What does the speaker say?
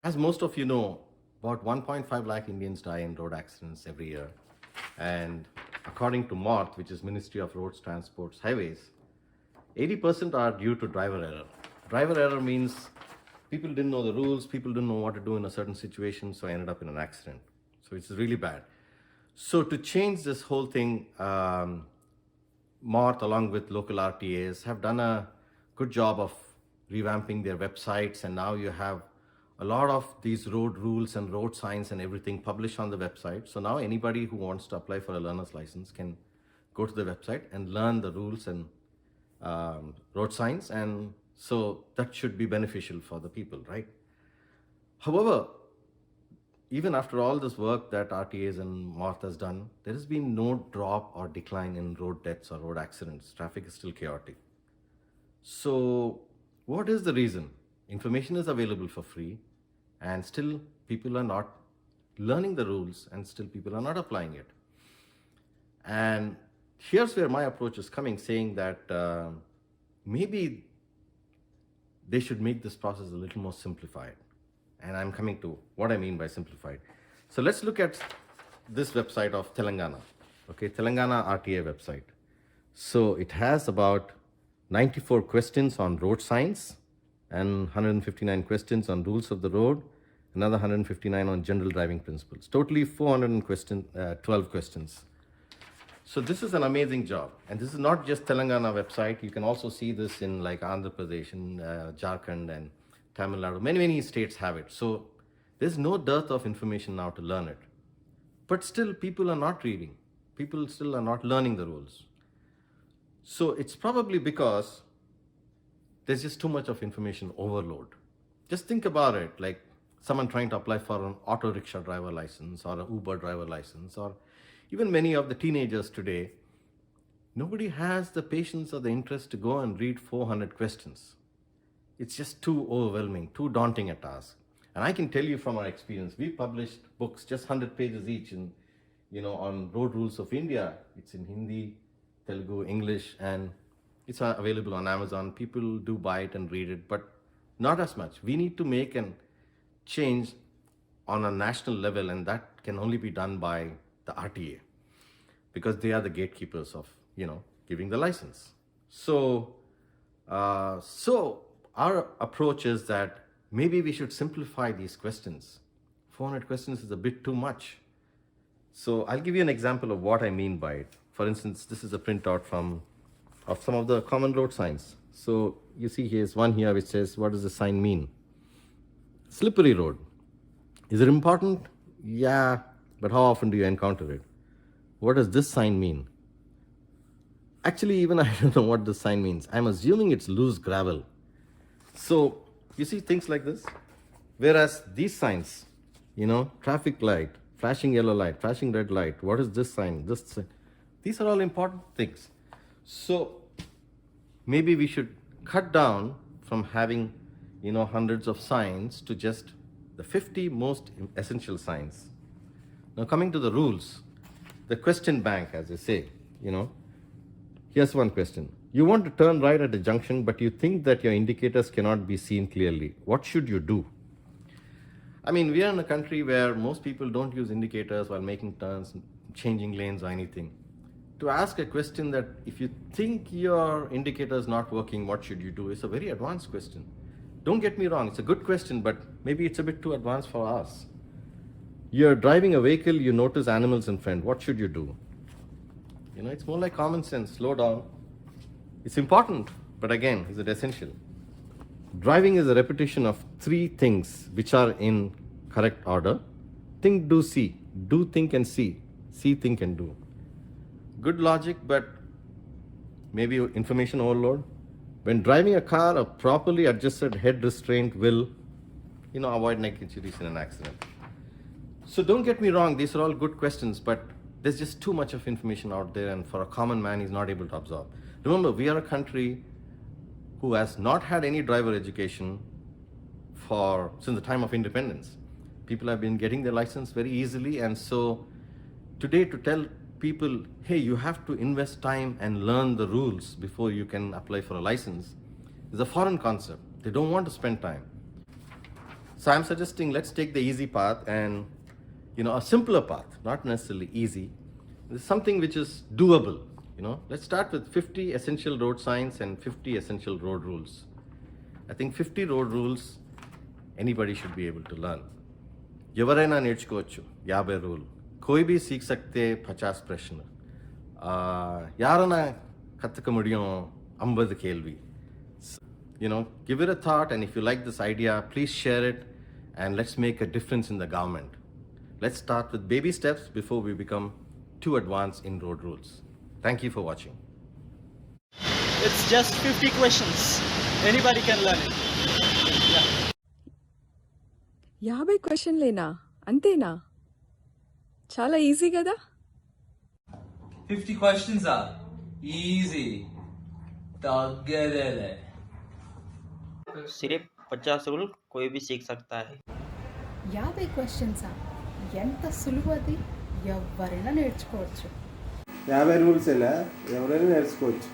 As most of you know, about 1.5 lakh Indians die in road accidents every year. And according to MORTH, which is Ministry of Roads, Transports, Highways, 80% are due to driver error. Driver error means people didn't know the rules, people didn't know what to do in a certain situation, so ended up in an accident. So it's really bad. So to change this whole thing, MORTH, along with local RTAs, have done a good job of revamping their websites, and now you have a lot of these road rules and road signs and everything published on the website. So now anybody who wants to apply for a learner's license can go to the website and learn the rules and road signs, and so that should be beneficial for the people, right? However, even after all this work that RTAs and MORTH has done, there has been no drop or decline in road deaths or road accidents. Traffic is still chaotic. So, what is the reason? Information is available for free, and still people are not learning the rules, and still people are not applying it. And here's where my approach is coming, saying that maybe they should make this process a little more simplified. And I'm coming to what I mean by simplified. So let's look at this website of Telangana. Okay, Telangana RTA website. So it has about 94 questions on road signs and 159 questions on rules of the road, another 159 on general driving principles. Totally 412 questions. So this is an amazing job, and this is not just Telangana website. You can also see this in like Andhra Pradesh, and Jharkhand, and Tamil Nadu. Many states have it. So there's no dearth of information now to learn it. But still, people are not reading. People still are not learning the rules. So it's probably because there's just too much of information overload. Just think about it, like someone trying to apply for an auto rickshaw driver license or an Uber driver license, or even many of the teenagers today. Nobody has the patience or the interest to go and read 400 questions. It's just too overwhelming, too daunting a task. And I can tell you from our experience, we published books, just 100 pages each, in, on road rules of India. It's in Hindi, Telugu, English, and it's available on Amazon. People do buy it and read it, but not as much. We need to make a change on a national level, and that can only be done by the RTA, because they are the gatekeepers of, giving the license. So our approach is that maybe we should simplify these questions. 400 questions is a bit too much. So I'll give you an example of what I mean by it. For instance, this is a printout of some of the common road signs. So you see here's one here which says, what does the sign mean? Slippery road. Is it important? Yeah, but how often do you encounter it? What does this sign mean? Actually, even I don't know what this sign means. I'm assuming it's loose gravel. So you see things like this. Whereas these signs, traffic light, flashing yellow light, flashing red light, what is this sign? These are all important things. So maybe we should cut down from having, hundreds of signs to just the 50 most essential signs. Now coming to the rules, the question bank, as I say, here's one question. You want to turn right at a junction, but you think that your indicators cannot be seen clearly. What should you do? I mean, we are in a country where most people don't use indicators while making turns, changing lanes, or anything. To ask a question that if you think your indicator is not working, what should you do, is a very advanced question. Don't get me wrong, it's a good question, but maybe it's a bit too advanced for us. You're driving a vehicle, you notice animals in front. What should you do? It's more like common sense. Slow down. It's important, but again, is it essential? Driving is a repetition of three things which are in correct order. Think, do, see. Do, think, and see. See, think, and do. Good logic, but maybe information overload. When driving a car, a properly adjusted head restraint will, avoid neck injuries in an accident. So don't get me wrong, these are all good questions, but there's just too much of information out there, and for a common man, he's not able to absorb. Remember, we are a country who has not had any driver education since the time of independence. People have been getting their license very easily, and so today to tell people, hey, you have to invest time and learn the rules before you can apply for a license, is a foreign concept. They don't want to spend time. So I'm suggesting let's take the easy path and, a simpler path, not necessarily easy. It's something which is doable. Let's start with 50 essential road signs and 50 essential road rules. I think 50 road rules anybody should be able to learn. ఎవరైనా నేర్చుకోవచ్చు 50 rule कोई भी सीख सकते 50 प्रश्न யாரனா கத்துக்க முடியும் 50 கேள்வி. Give it a thought, and if you like this idea, please share it and let's make a difference in the government. Let's start with baby steps before we become too advanced in road rules. Thank you for watching. It's just 50 questions. Anybody can learn it. Yeah. 50 క్వశ్చన్లేనా? అంతేనా? చాలా easy కదా? 50 questions are easy. తగ్గేదేలే. सिर्फ 50 rule कोई भी सीख सकता है. 50 క్వశ్చన్స్ ఎంత సులువది, ఎవరైనా నేర్చుకోవచ్చు. 50 రూల్స్ ఎలా ఎవరైనా నేర్చుకోవచ్చు.